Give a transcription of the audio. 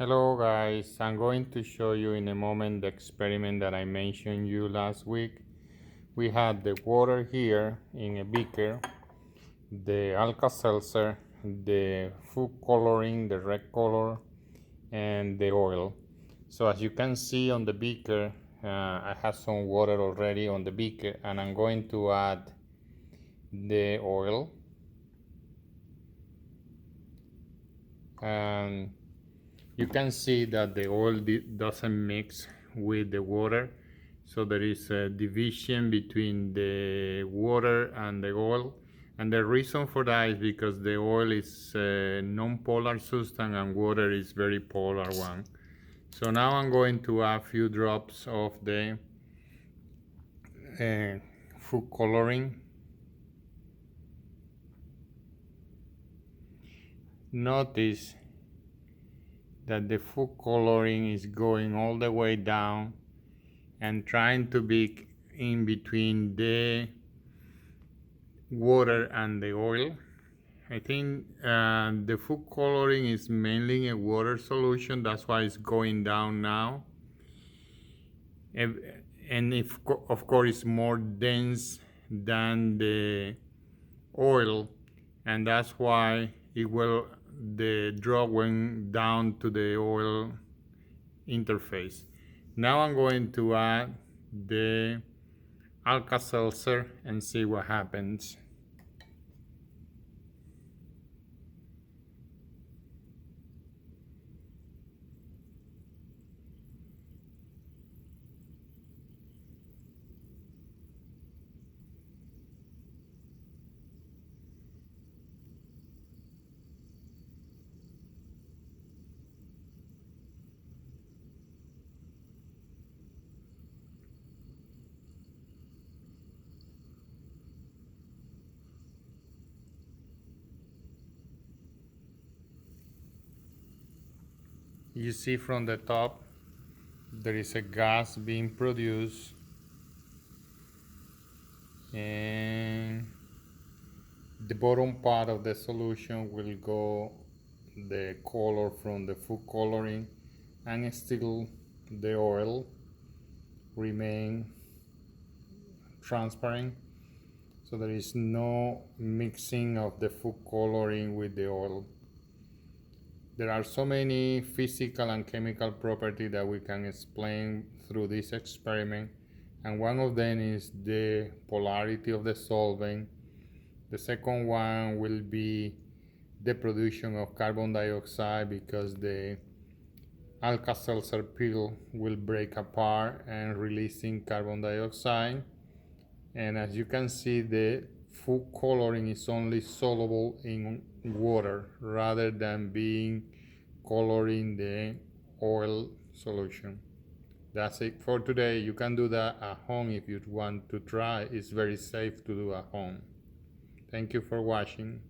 Hello guys, I'm going to show you in a moment the experiment that I mentioned you last week. We had the water here in a beaker, the Alka-Seltzer, the food coloring, the red color, and the oil. So as you can see on the beaker, I have some water already on the beaker, and I'm going to add the oil. And you can see that the oil doesn't mix with the water, so there is a division between the water and the oil, and the reason for that is because the oil is a non-polar substance and water is very polar one. So now I'm going to add a few drops of the food coloring. Notice that the food coloring is going all the way down and trying to be in between the water and the oil. I think the food coloring is mainly a water solution, that's why it's going down now. And if, of course, it's more dense than the oil, and that's why the drop went down to the oil interface. Now I'm going to add the Alka-Seltzer and see what happens. You see from the top there is a gas being produced, and the bottom part of the solution will go the color from the food coloring, and still the oil remain transparent, so there is no mixing of the food coloring with the oil. There are so many physical and chemical properties that we can explain through this experiment, and one of them is the polarity of the solvent. The second one will be the production of carbon dioxide, because the Alka-Seltzer pill will break apart and releasing carbon dioxide. And as you can see, the food coloring is only soluble in water rather than being coloring the oil solution. That's it for today. You can do that at home if you want to try. It's very safe to do at home. Thank you for watching.